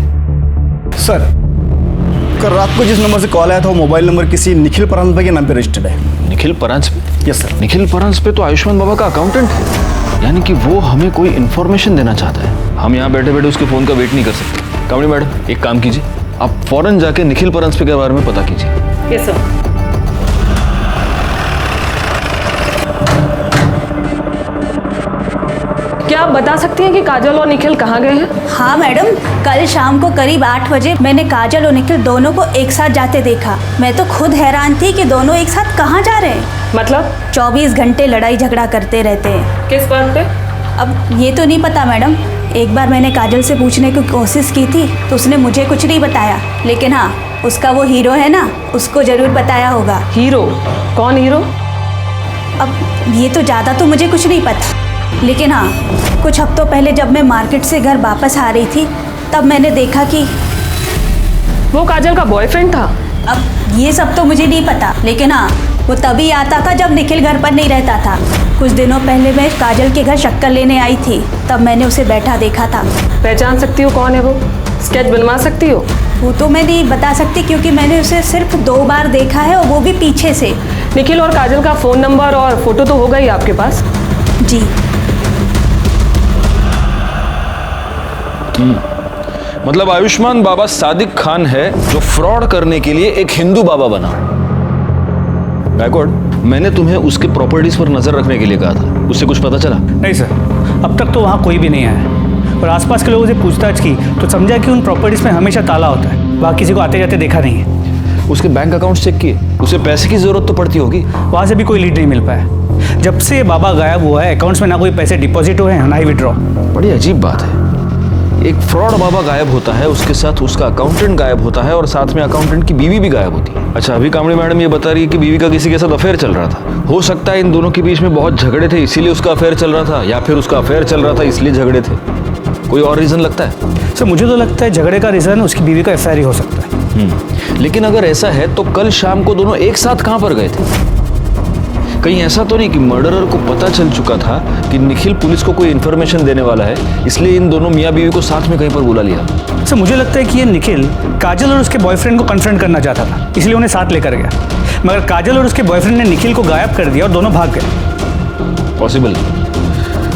Speaker 3: सर, कल रात को जिस नंबर से कॉल आया था वो मोबाइल नंबर किसी निखिल परांजपे के नाम पे रजिस्टर्ड है।
Speaker 9: निखिल परांजपे?
Speaker 3: Yes sir.
Speaker 9: निखिल परांजपे तो आयुष्मान बाबा का अकाउंटेंट है, यानी कि वो हमें कोई इन्फॉर्मेशन देना चाहता है। हम यहाँ बैठे बैठे उसके फ़ोन का वेट नहीं कर सकते। कामड़ी मैडम, एक काम कीजिए, आप फौरन जाके निखिल परांजपे के बारे में पता कीजिए।
Speaker 1: Yes sir. क्या आप बता सकती हैं कि काजल और निखिल कहाँ गए हैं?
Speaker 19: हाँ मैडम, कल शाम को करीब 8 बजे मैंने काजल और निखिल दोनों को एक साथ जाते देखा। मैं तो खुद हैरान थी कि दोनों एक साथ कहाँ जा रहे हैं।
Speaker 1: मतलब?
Speaker 19: 24 घंटे लड़ाई झगड़ा करते रहते हैं।
Speaker 1: किस बात पे?
Speaker 19: अब ये तो नहीं पता मैडम। एक बार मैंने काजल से पूछने की कोशिश की थी तो उसने मुझे कुछ नहीं बताया, लेकिन हाँ, उसका वो हीरो है ना, उसको जरूर बताया होगा।
Speaker 1: हीरो? कौन हीरो?
Speaker 19: अब ये तो ज़्यादा तो मुझे कुछ नहीं पता, लेकिन हाँ, कुछ हफ्तों पहले जब मैं मार्केट से घर वापस आ रही थी तब मैंने देखा कि
Speaker 1: वो काजल का बॉयफ्रेंड था।
Speaker 19: अब ये सब तो मुझे नहीं पता, लेकिन हाँ, वो तभी आता था जब निखिल घर पर नहीं रहता था। कुछ दिनों पहले मैं काजल के घर शक्कर लेने आई थी, तब मैंने उसे बैठा देखा था।
Speaker 1: पहचान सकती हो कौन है वो? स्केच बनवा सकती हो?
Speaker 19: वो तो मैं नहीं बता सकती क्योंकि मैंने उसे सिर्फ 2 बार देखा है और वो भी पीछे से।
Speaker 1: निखिल और काजल का फ़ोन नंबर और फोटो तो होगा ही आपके पास?
Speaker 19: जी।
Speaker 9: मतलब आयुष्मान बाबा सादिक खान है जो फ्रॉड करने के लिए एक हिंदू बाबा बना। गायकवाड़, मैंने तुम्हें उसके प्रॉपर्टीज पर नजर रखने के लिए कहा था, उससे कुछ पता चला?
Speaker 15: नहीं सर, अब तक तो वहाँ कोई भी नहीं आया और आसपास के लोगों से पूछताछ की तो समझा कि उन प्रॉपर्टीज में हमेशा ताला होता है, वहाँ किसी को आते जाते देखा नहीं है।
Speaker 9: उसके बैंक अकाउंट चेक किए? उसे पैसे की जरूरत तो पड़ती होगी।
Speaker 15: वहाँ से भी कोई लीड नहीं मिल पाया। जब से बाबा गायब हुआ है अकाउंट्स में ना कोई पैसे डिपॉजिट हुए हैं ना ही विड्रॉ।
Speaker 9: बड़ी अजीब बात है, एक फ्रॉड बाबा गायब होता है, उसके साथ उसका अकाउंटेंट गायब होता है और साथ में अकाउंटेंट की बीवी भी गायब होती है। अच्छा, अभी कामड़ी मैडम ये बता रही है कि बीवी का किसी के साथ अफेयर चल रहा था। हो सकता है इन दोनों के बीच में बहुत झगड़े थे इसीलिए उसका अफेयर चल रहा था, या फिर उसका अफेयर चल रहा था इसलिए झगड़े थे। कोई और रीजन लगता है?
Speaker 15: सर मुझे तो लगता है झगड़े का रीजन उसकी बीवी का अफेयर ही हो सकता है।
Speaker 9: लेकिन अगर ऐसा है तो कल शाम को दोनों एक साथ कहां पर गए थे? कहीं ऐसा तो नहीं कि मर्डरर को पता चल चुका था कि निखिल पुलिस को कोई इन्फॉर्मेशन देने वाला है, इसलिए इन दोनों मियाँ बीवी को साथ में कहीं पर बुला लिया?
Speaker 15: सर मुझे लगता है कि ये निखिल काजल और उसके बॉयफ्रेंड को कन्फ्रंट करना चाहता था, इसलिए उन्हें साथ लेकर गया, मगर काजल और उसके बॉयफ्रेंड ने निखिल को गायब कर दिया और दोनों भाग गए।
Speaker 9: पॉसिबल,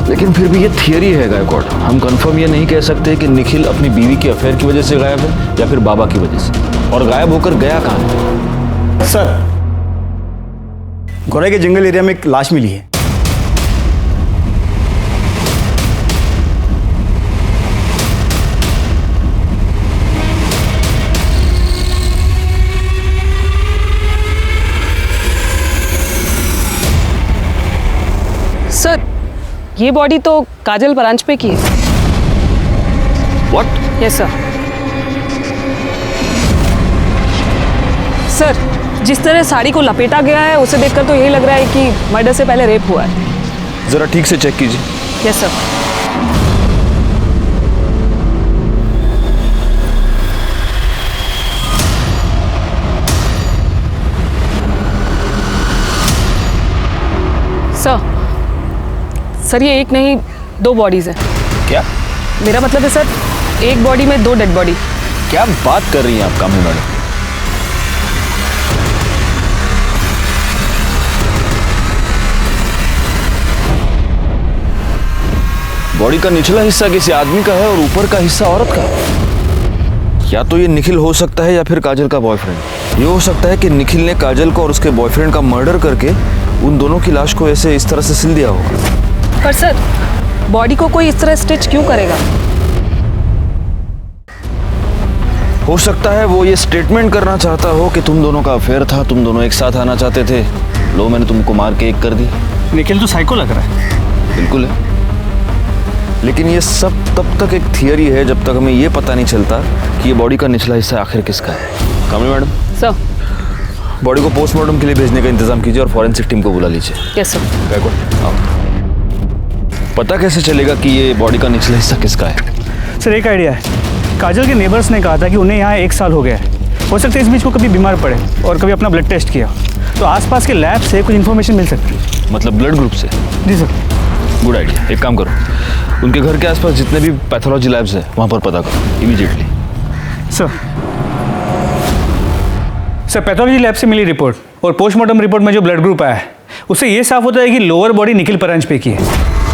Speaker 9: लेकिन फिर भी ये थियरी है गायकवाड़। हम कंफर्म ये नहीं कह सकते कि निखिल अपनी बीवी के अफेयर की वजह से गायब है या फिर बाबा की वजह से। और गायब होकर गया कहाँ है?
Speaker 3: सर, गोरे के जंगल एरिया में एक लाश मिली है।
Speaker 1: सर, ये बॉडी तो काजल परांजपे की है।
Speaker 9: What?
Speaker 1: Yes sir. सर, जिस तरह साड़ी को लपेटा गया है उसे देखकर तो यही लग रहा है कि मर्डर से पहले रेप हुआ है।
Speaker 9: जरा ठीक से चेक कीजिए।
Speaker 1: Yes sir. सर, ये एक नहीं 2 बॉडीज हैं।
Speaker 9: क्या?
Speaker 1: मेरा मतलब है सर, एक बॉडी में 2 डेड बॉडी।
Speaker 9: क्या बात कर रही हैं आप कामनी मैडम? बॉडी का निचला हिस्सा किसी आदमी का है और ऊपर का हिस्सा औरत का है। या तो ये निखिल हो सकता है या फिर काजल का बॉयफ्रेंड। ये हो सकता है कि निखिल ने काजल को और उसके बॉयफ्रेंड का मर्डर करके उन दोनों की लाश को ऐसे इस तरह से सिल दिया होगा।
Speaker 1: पर सर, बॉडी को कोई इस तरह स्टिच क्यों करेगा?
Speaker 9: हो सकता है वो ये स्टेटमेंट करना चाहता हो कि तुम दोनों का अफेयर था, तुम दोनों एक साथ आना चाहते थे, लो मैंने तुमको मार के एक कर दी।
Speaker 15: निखिल तो साइको लग रहा है।
Speaker 9: बिल्कुल है, लेकिन ये सब तब तक एक थियरी है जब तक हमें ये पता नहीं चलता कि ये बॉडी का निचला हिस्सा आखिर किसका है। कामनी मैडम,
Speaker 1: सर,
Speaker 9: बॉडी को पोस्टमार्टम के लिए भेजने का इंतजाम कीजिए और फॉरेंसिक टीम को बुला लीजिए।
Speaker 1: Yes sir.
Speaker 9: गायकवाड़, आओ। पता कैसे चलेगा कि ये बॉडी का निचला हिस्सा किसका है?
Speaker 15: सर एक आइडिया है, काजल के नेबर्स ने कहा था कि उन्हें यहाँ 1 साल हो गया है। हो सकता है इस बीच को कभी बीमार पड़े और कभी अपना ब्लड टेस्ट किया, तो आसपास के लैब से कुछ इन्फॉर्मेशन मिल सकती है।
Speaker 9: मतलब ब्लड ग्रुप से?
Speaker 15: जी सर।
Speaker 9: Good idea. एक काम करो, उनके घर के आसपास जितने भी पैथोलॉजी लैब्स हैं वहाँ पर पता करो इमीडिएटली।
Speaker 15: सर, पैथोलॉजी लैब से मिली रिपोर्ट और पोस्टमार्टम रिपोर्ट में जो ब्लड ग्रुप आया है उससे ये साफ होता है कि लोअर बॉडी निखिल परांजपे की है।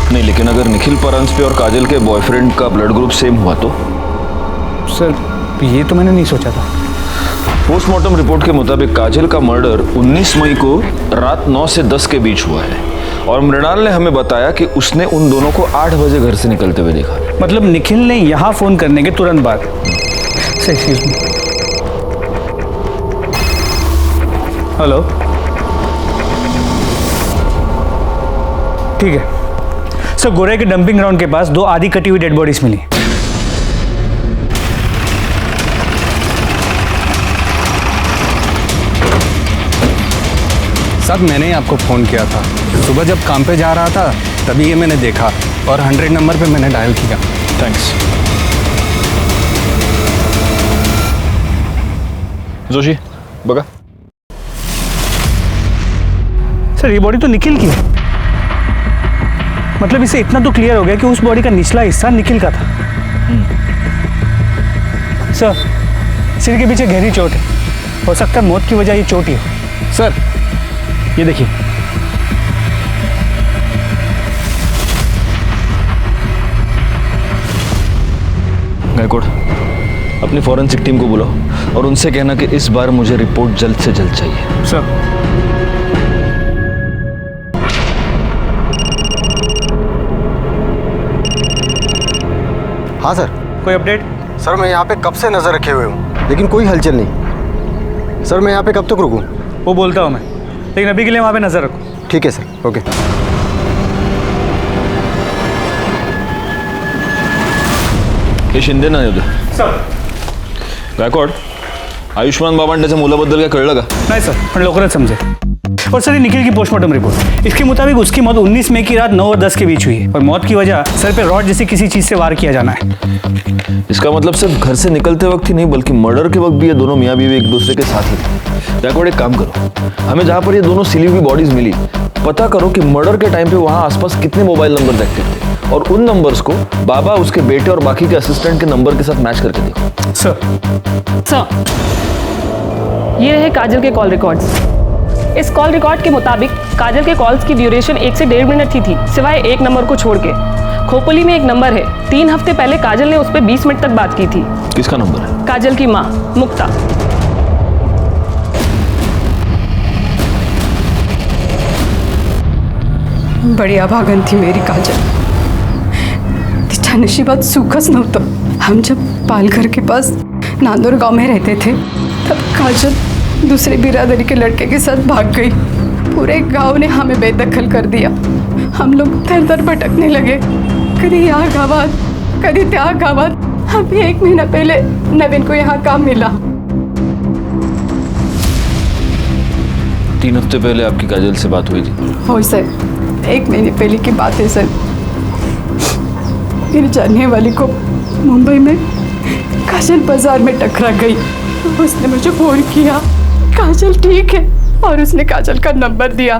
Speaker 9: नहीं, लेकिन अगर निखिल परांजपे और काजल के बॉयफ्रेंड का ब्लड ग्रुप सेम हुआ तो?
Speaker 15: सर, ये तो मैंने नहीं सोचा था।
Speaker 9: पोस्टमार्टम रिपोर्ट के मुताबिक काजल का मर्डर 19 मई को रात 9 से 10 के बीच हुआ है और मृणाल ने हमें बताया कि उसने उन दोनों को 8 बजे घर से निकलते हुए देखा।
Speaker 15: मतलब निखिल ने यहाँ फ़ोन करने के तुरंत बाद। Excuse me. हेलो, ठीक है सर। गोरे के डंपिंग ग्राउंड के पास 2 आधी कटी हुई डेड बॉडीज मिली।
Speaker 20: सर, मैंने ही आपको फ़ोन किया था। सुबह जब काम पे जा रहा था तभी ये मैंने देखा और 100 नंबर पे मैंने डायल किया।
Speaker 9: थैंक्स। जोशी, बगा।
Speaker 15: सर, ये बॉडी तो निखिल की है। मतलब इसे इतना तो क्लियर हो गया कि उस बॉडी का निचला हिस्सा निखिल का था। सिर के पीछे गहरी चोट है, हो सकता है मौत की वजह ये चोट ही हो। सर ये देखिए।
Speaker 9: गायकवाड़, अपनी फॉरेंसिक टीम को बुलाओ और उनसे कहना कि इस बार मुझे रिपोर्ट जल्द से जल्द चाहिए।
Speaker 15: सर।
Speaker 14: हाँ सर।
Speaker 15: कोई अपडेट?
Speaker 14: सर मैं यहाँ पे कब से नज़र रखे हुए हूँ, लेकिन कोई हलचल नहीं। सर मैं यहाँ पे कब तक रुकूँ?
Speaker 15: वो बोलता हूँ मैं, लेकिन अभी के लिए वहाँ पे नज़र रखो।
Speaker 14: ठीक है सर, ओके।
Speaker 9: हे शिंदे ना होते
Speaker 15: सर।
Speaker 9: गायकवाड, आयुष्मान बाबांड्याच्या मुलाबद्दल काय कळलं का?
Speaker 15: नहीं सर, पण लवकरच समझे। और सर ये निखिल की पोस्टमार्टम रिपोर्ट, इसके मुताबिक उसकी मौत 19 मई की रात 9 और 10 के बीच हुई है और मौत की वजह सर पे रॉड जैसी किसी चीज से वार किया जाना है।
Speaker 9: इसका मतलब सिर्फ घर से निकलते वक्त ही नहीं बल्कि मर्डर के वक्त भी ये दोनों मियाँ बीवी एक दूसरे के साथ ही थे। गायकवाड, एक काम करो, हमें जहाँ पर ये दोनों सिली हुई बॉडीज मिली पता करो कि मर्डर के टाइम पे वहाँ आसपास कितने मोबाइल नंबर एक्टिव थे और उन नंबर्स को बाबा, उसके बेटे और बाकी के असिस्टेंट के नंबर के साथ मैच करके देखो।
Speaker 1: सर, ये रहे काजल के कॉल रिकॉर्ड्स। इस कॉल रिकॉर्ड के मुताबिक काजल के कॉल्स की ड्यूरेशन 1 से 1.5 मिनट ही थी, सिवाय एक नंबर को छोड़ के। खोपोली में एक नंबर है, 3 हफ्ते पहले काजल ने उस पर 20 मिनट तक बात की थी।
Speaker 9: किसका नंबर है?
Speaker 1: काजल की माँ मुक्ता।
Speaker 11: बड़ी अभागन थी मेरी काजल, तिच्या नशिबात सुखच नव्हतं। हम जब पालघर के पास नांदोर गांव में रहते थे तब काजल दूसरे बिरादरी के लड़के के साथ भाग गई। पूरे गांव ने हमें बेदखल कर दिया। हम लोग दर दर भटकने लगे, कभी यहाँ गावात कभी त्या गावात। अभी 1 महीना पहले नवीन को यहाँ काम मिला।
Speaker 9: 3 हफ्ते पहले आपकी काजल से बात हुई थी?
Speaker 11: हो सर, 1 महीने पहले की बात है सर। मेरी जानने वाली को मुंबई में काजल बाजार में टकरा गई। उसने मुझे फोन किया, काजल ठीक है, और उसने काजल का नंबर दिया।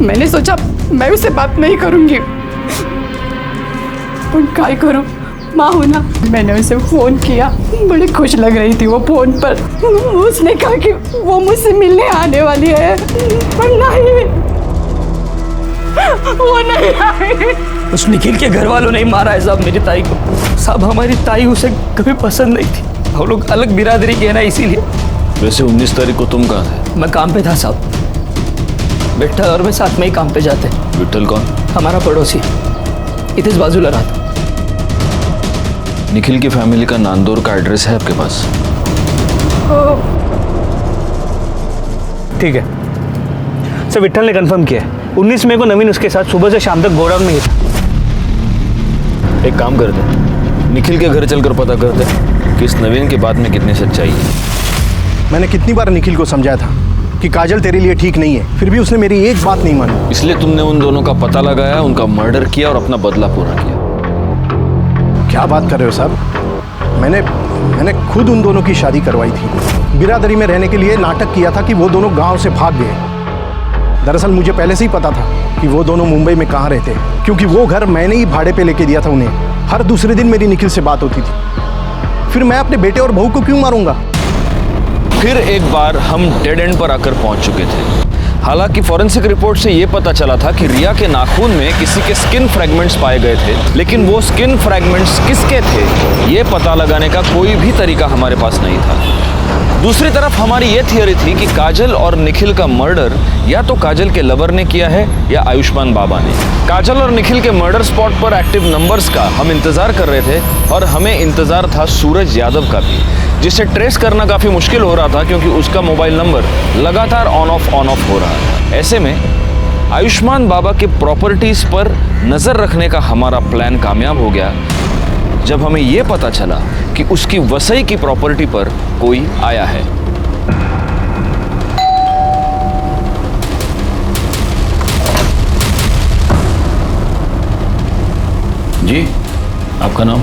Speaker 11: मैंने सोचा मैं उससे बात नहीं करूंगी, पर क्या करूं, माँ हूं ना। मैंने उसे फोन किया, बड़ी खुश लग रही थी वो फोन पर। उसने कहा कि वो मुझसे मिलने आने वाली है, पर नहीं, वो नहीं आई।
Speaker 6: उस निखिल के घर वालों ने मारा है साहब मेरी ताई को। साहब हमारी ताई उसे कभी पसंद नहीं थी, हम लोग अलग बिरादरी के ना, इसीलिए।
Speaker 9: वैसे 19 तारीख को तुम कहाँ थे?
Speaker 6: मैं काम पे था साहब, विठल और मैं साथ में ही काम पे जाते।
Speaker 9: विठल कौन?
Speaker 6: हमारा पड़ोसी, इधर बाजूला रहा था।
Speaker 9: निखिल की फैमिली का नांदौर का एड्रेस है आपके पास?
Speaker 15: ठीक है सर, विठल ने कंफर्म किया है 19 मई को नवीन उसके साथ सुबह से शाम तक गोडाउन में ही था।
Speaker 9: एक काम करते, निखिल के घर चलकर पता करते कि इस नवीन की बात में कितनी सच्चाई है।
Speaker 14: मैंने कितनी बार निखिल को समझाया था कि काजल तेरे लिए ठीक नहीं है, फिर भी उसने मेरी एक बात नहीं मानी।
Speaker 9: इसलिए तुमने उन दोनों का पता लगाया, उनका मर्डर किया और अपना बदला पूरा किया।
Speaker 14: क्या बात कर रहे हो साहब? मैंने खुद उन दोनों की शादी करवाई थी। बिरादरी में रहने के लिए नाटक किया था कि वो दोनों गांव से भाग गए। दरअसल मुझे पहले से ही पता था कि वो दोनों मुंबई में कहाँ रहते हैं, क्योंकि वो घर मैंने ही भाड़े पे लेके दिया था उन्हें। हर दूसरे दिन मेरी निखिल से बात होती थी। फिर मैं अपने बेटे और बहू को क्यों मारूंगा?
Speaker 9: फिर एक बार हम डेड एंड पर आकर पहुंच चुके थे। हालांकि फॉरेंसिक रिपोर्ट से यह पता चला था कि रिया के नाखून में किसी के स्किन फ्रैगमेंट्स पाए गए थे, लेकिन वो स्किन फ्रैगमेंट्स किसके थे ये पता लगाने का कोई भी तरीका हमारे पास नहीं था। दूसरी तरफ हमारी ये थियरी थी कि काजल और निखिल का मर्डर या तो काजल के लवर ने किया है या आयुष्मान बाबा ने। काजल और निखिल के मर्डर स्पॉट पर एक्टिव नंबर्स का हम इंतजार कर रहे थे और हमें इंतजार था सूरज यादव का भी, जिसे ट्रेस करना काफ़ी मुश्किल हो रहा था क्योंकि उसका मोबाइल नंबर लगातार ऑन ऑफ हो रहा था। ऐसे में आयुष्मान बाबा के प्रॉपर्टीज़ पर नज़र रखने का हमारा प्लान कामयाब हो गया जब हमें यह पता चला कि उसकी वसई की प्रॉपर्टी पर कोई आया है।
Speaker 5: जी,
Speaker 9: आपका नाम?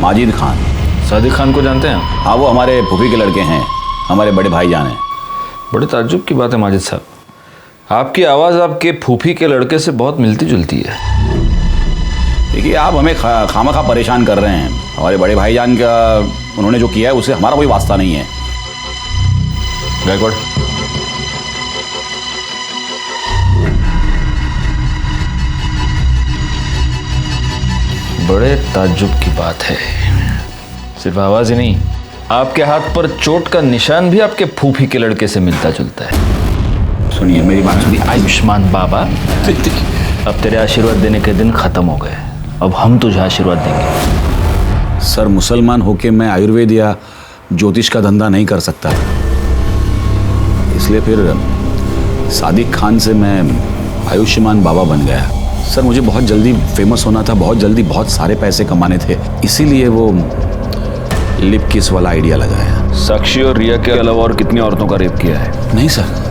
Speaker 5: माजिद खान।
Speaker 9: सादिक खान को जानते हैं?
Speaker 5: हाँ, वो हमारे फूफी के लड़के हैं, हमारे बड़े भाईजान हैं।
Speaker 9: बड़े ताज्जुब की बात है माजिद साहब, आपकी आवाज़ आपके फूफी के लड़के से बहुत मिलती जुलती है।
Speaker 5: देखिए, आप हमें खामखा परेशान कर रहे हैं। हमारे बड़े भाईजान का उन्होंने जो किया है उससे हमारा कोई वास्ता नहीं है।
Speaker 9: गायकवाड़, बड़े ताज्जुब की बात है, सिर्फ आवाज ही नहीं, आपके हाथ पर चोट का निशान भी आपके फूफी के लड़के से मिलता जुलता है। सुनिए मेरी बात सुनिए। आयुष्मान बाबा, अब तेरे आशीर्वाद देने के दिन खत्म हो गए, अब हम तुझे आशीर्वाद देंगे।
Speaker 5: सर, मुसलमान होके मैं आयुर्वेद या ज्योतिष का धंधा नहीं कर सकता, इसलिए फिर सादिक खान से मैं आयुष्मान बाबा बन गया। सर, मुझे बहुत जल्दी फेमस होना था, बहुत जल्दी बहुत सारे पैसे कमाने थे, इसीलिए वो लिप किस वाला आइडिया लगाया।
Speaker 9: साक्षी और रिया के अलावा और कितनी औरतों का रेप किया है?
Speaker 5: नहीं सर,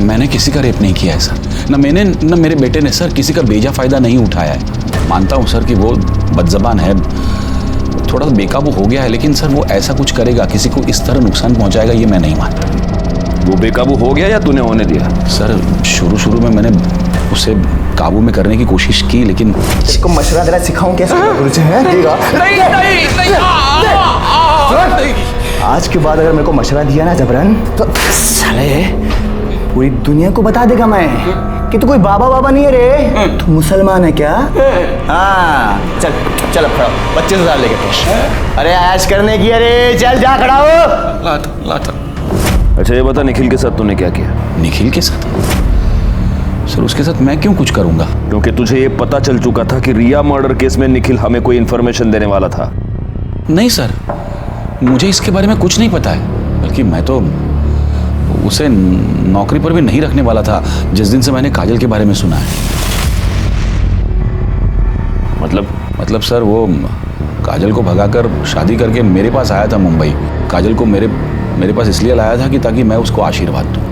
Speaker 5: मैंने किसी का रेप नहीं किया है सर। न मैंने न मेरे बेटे ने सर किसी का बेजा फायदा नहीं उठाया है। मानता हूँ सर कि वो बदजबान है, थोड़ा बेकाबू हो गया है, लेकिन सर वो ऐसा कुछ करेगा, किसी को इस तरह नुकसान पहुंचाएगा, ये मैं नहीं मानता।
Speaker 9: वो बेकाबू हो गया या तूने होने दिया?
Speaker 5: सर, शुरू में मैंने उसे काबू में करने की कोशिश की, लेकिन
Speaker 3: इसको मशवरा देना सिखाऊं कैसे? गुरुजी हैं देगा? आज के बाद अगर मेरे को मशवरा दिया ना जबरन, तो साले पूरी दुनिया को बता देगा मैं कि तू कोई बाबा नहीं है रे, तू मुसलमान है क्या? हाँ, चल अब खड़ा हो, 25,000 लेके तो। अरे ऐश करने की, अरे चल जा खड़ा हो।
Speaker 9: लाता। अच्छा ये बता, निखिल के साथ तूने क्या किया?
Speaker 5: निखिल के साथ? सर, उसके साथ मैं क्यों कुछ करूंगा?
Speaker 9: क्योंकि तुझे ये पता चल चुका था कि रिया मर्डर केस में निखिल हमें कोई इन्फॉर्मेशन देने वाला था।
Speaker 5: नहीं सर, मुझे इसके बारे में कुछ नहीं पता है, बल्कि मैं तो उसे नौकरी पर भी नहीं रखने वाला था जिस दिन से मैंने काजल के बारे में सुना है। मतलब सर, वो काजल को भगाकर शादी करके मेरे पास आया था मुंबई। काजल को मेरे पास इसलिए लाया था कि ताकि मैं उसको आशीर्वाद दूं,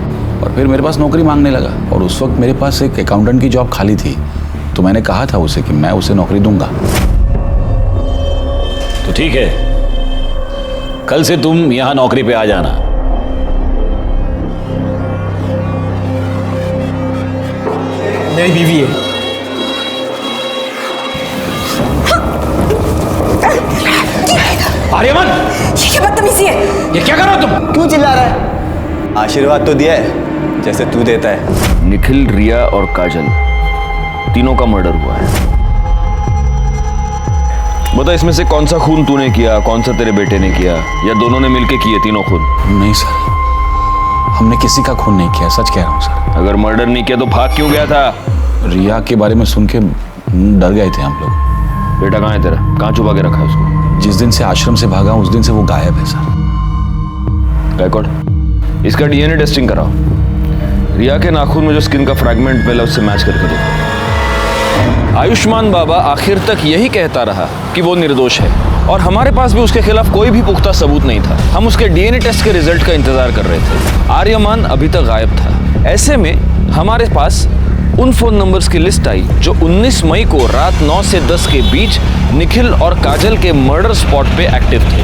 Speaker 5: और फिर मेरे पास नौकरी मांगने लगा, और उस वक्त मेरे पास एक अकाउंटेंट की जॉब खाली थी, तो मैंने कहा था उसे कि मैं उसे नौकरी दूंगा। तो ठीक है, कल से तुम यहां नौकरी पे आ जाना।
Speaker 6: मेरी बीवी है।
Speaker 3: आर्यमन,
Speaker 17: ये क्या बदतमीजी है?
Speaker 3: ये क्या कर रहे हो तुम? क्यों चिल्ला रहा है? आशीर्वाद तो दिया है जैसे तू देता है।
Speaker 9: निखिल, रिया और काजल तीनों का मर्डर हुआ है। बता, इसमें से कौन सा खून तूने किया, कौन सा तेरे बेटे ने किया, या दोनों ने मिलके किए तीनों खून?
Speaker 5: नहीं सर, हमने किसी का खून नहीं किया, सच कह रहा हूँ सर।
Speaker 9: अगर मर्डर नहीं किया तो भाग क्यों गया था?
Speaker 5: रिया के बारे में सुन के डर गए थे हम लोग।
Speaker 9: बेटा कहाँ है तेरा? कहाँ छुपा के रखा है उसको?
Speaker 5: जिस दिन से आश्रम से भागा उस दिन से वो गायब है सर।
Speaker 9: गायकवाड़, इसका डीएनए टेस्टिंग कराओ। रिया के नाखून में जो स्किन का फ्रैगमेंट मिला उससे मैच करके देखो। आयुष्मान बाबा आखिर तक यही कहता रहा कि वो निर्दोष है, और हमारे पास भी उसके खिलाफ कोई भी पुख्ता सबूत नहीं था। हम उसके डीएनए टेस्ट के रिजल्ट का इंतजार कर रहे थे। आर्यमान अभी तक गायब था। ऐसे में हमारे पास उन फोन नंबर्स की लिस्ट आई जो 19 मई को रात 9 से 10 के बीच निखिल और काजल के मर्डर स्पॉट पे एक्टिव थे।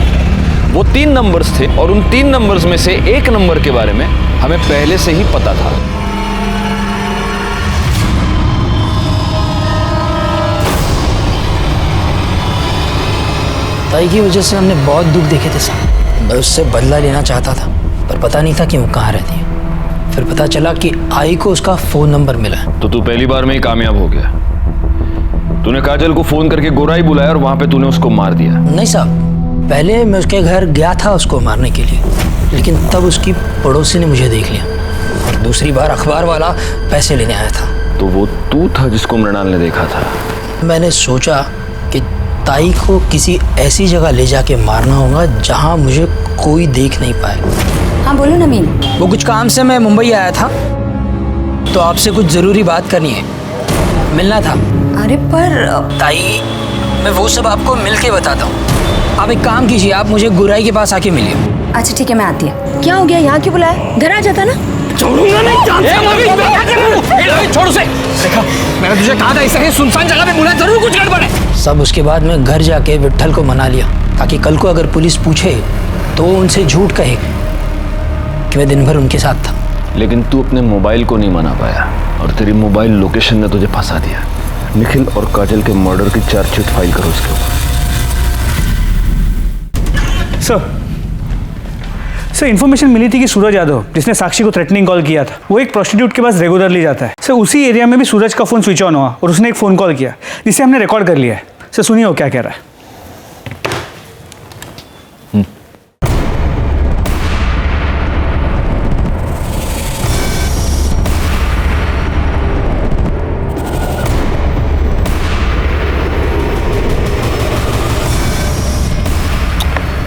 Speaker 9: वो 3 नंबर्स थे, और उन 3 नंबर्स में से एक नंबर के बारे में हमें पहले से ही पता था।
Speaker 21: ताई की वजह से हमने बहुत दुख देखे थे साहब। मैं उससे बदला लेना चाहता था, पर पता नहीं था कि वो कहाँ रहती है। फिर पता चला कि आई को उसका फ़ोन नंबर मिला है।
Speaker 9: तो तू पहली बार में ही कामयाब हो गया। तूने काजल को फ़ोन करके गोराई बुलाया और वहाँ पे तूने उसको मार दिया।
Speaker 21: नहीं साहब, पहले मैं उसके घर गया था उसको मारने के लिए, लेकिन तब उसकी पड़ोसी ने मुझे देख लिया, और दूसरी बार अखबार वाला पैसे लेने आया था।
Speaker 9: तो वो तू था जिसको मृणाल ने देखा था?
Speaker 21: मैंने सोचा कि ताई को किसी ऐसी जगह ले जाके मारना होगा जहाँ मुझे कोई देख नहीं पाए।
Speaker 17: हाँ बोलो नवीन।
Speaker 21: वो कुछ काम से मैं मुंबई आया था, तो आपसे कुछ ज़रूरी बात करनी है, मिलना था।
Speaker 17: अरे पर
Speaker 21: ताई, मैं वो सब आपको मिल के बताता हूँ। आप एक काम कीजिए, आप मुझे गुराई के पास आके मिलिए।
Speaker 17: अच्छा ठीक है, मैं आती हूँ। क्या हो गया, यहाँ क्यों बुलाया? घर आ जाता ना।
Speaker 21: छोड़ूंगा नहीं, छोड़ उसे। देखा, मैंने तुझे कहा था इसे सुनसान जगह पे बुला, जरूर कुछ गड़बड़ है। सब उसके बाद मैं घर जाके विट्ठल को मना लिया, ताकि कल को अगर पुलिस पूछे तो उनसे झूठ कहे कि मैं दिन भर उनके साथ था।
Speaker 9: लेकिन तू अपने मोबाइल को नहीं मना पाया, और तेरी मोबाइल लोकेशन ने तुझे फंसा दिया। निखिल और काजल के मर्डर की चार्जशीट फाइल करो उसके ऊपर।
Speaker 15: सर इन्फॉर्मेशन मिली थी कि सूरज यादव, जिसने साक्षी को थ्रेटनिंग कॉल किया था, वो एक प्रोस्टिट्यूट के पास रेगुलरली जाता है। सर उसी एरिया में भी सूरज का फ़ोन स्विच ऑन हुआ और उसने एक फ़ोन कॉल किया जिसे हमने रिकॉर्ड कर लिया है। सर सुनिए वो क्या कह रहा है।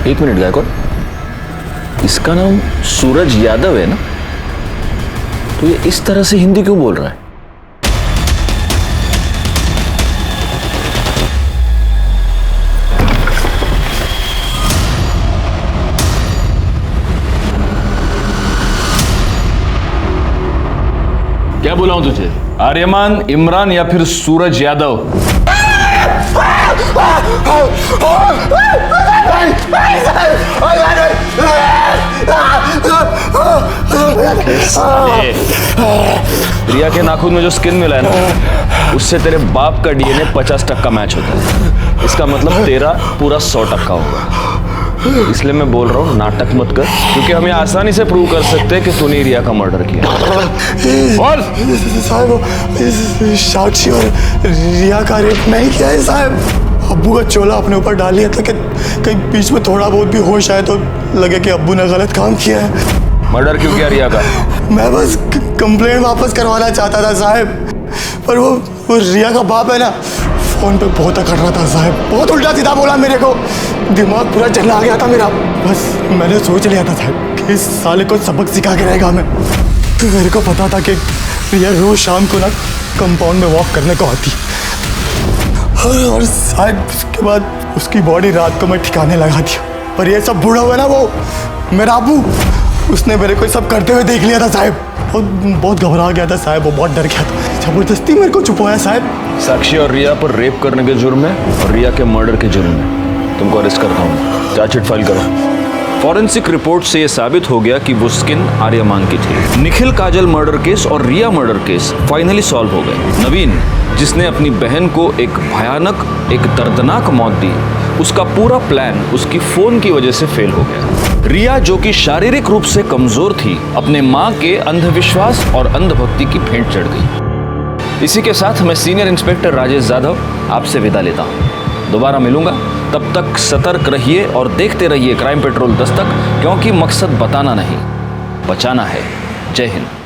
Speaker 9: एक मिनट गायकवाड़, इसका नाम सूरज यादव है ना? तो ये इस तरह से हिंदी क्यों बोल रहा है? क्या बुलाऊं तुझे? आर्यमान, इमरान या फिर सूरज यादव? रिया के नाखून में जो स्किन मिला है ना, उससे तेरे बाप का डीएनए 50% मैच होता है। इसका मतलब तेरा पूरा 100% होगा। इसलिए मैं बोल रहा हूँ नाटक मत कर, क्योंकि हम ये आसानी से प्रूव कर सकते हैं कि तूने रिया का मर्डर किया। बोल
Speaker 3: साहब, साक्षी और रिया का रेप नहीं किया है साहब। अब्बू का चोला अपने ऊपर डाल लिया था कि कहीं बीच में थोड़ा बहुत भी होश आए तो लगे कि अब्बू ने गलत काम किया है।
Speaker 9: मर्डर क्यों किया रिया का?
Speaker 3: मैं बस कंप्लेंट वापस करवाना चाहता था साहब, पर वो रिया का बाप है ना, फोन पे बहुत अकड़ रहा था साहब, बहुत उल्टा सीधा बोला मेरे को, दिमाग पूरा चलना आ गया था मेरा। बस मैंने सोच लिया था साहब कि इस साले को सबक सिखा के रहेगा मैं। तो मेरे को पता था कि रिया रोज शाम को ना कंपाउंड में वॉक करने को आती, और शायद उसके बाद उसकी बॉडी रात को मैं ठिकाने लगा दिया। पर ये सब बूढ़ा हुआ ना, वो मेरा अबू, उसने मेरे को सब करते हुए देख लिया था साहब, और बहुत घबरा गया था साहब, वो बहुत डर गया था, जबरदस्ती मेरे को छुपाया साहब।
Speaker 9: साक्षी और रिया पर रेप करने के जुर्म में और रिया के मर्डर के जुर्म में तुमको अरेस्ट करता हूँ। चार्जशीट फाइल करो। फॉरेंसिक रिपोर्ट से यह साबित हो गया कि वो स्किन आर्यमान की थी। निखिल काजल मर्डर केस और रिया मर्डर केस फाइनली सॉल्व हो गए। नवीन, जिसने अपनी बहन को एक भयानक, एक दर्दनाक मौत दी, उसका पूरा प्लान उसकी फोन की वजह से फेल हो गया। रिया, जो कि शारीरिक रूप से कमजोर थी, अपने मां के अंधविश्वास और अंधभक्ति की भेंट चढ़ गई। इसी के साथ मैं सीनियर इंस्पेक्टर राजेश यादव आपसे विदा लेता हूँ। दोबारा मिलूंगा, तब तक सतर्क रहिए और देखते रहिए क्राइम पेट्रोल दस्तक, क्योंकि मकसद बताना नहीं, बचाना है। जय हिंद।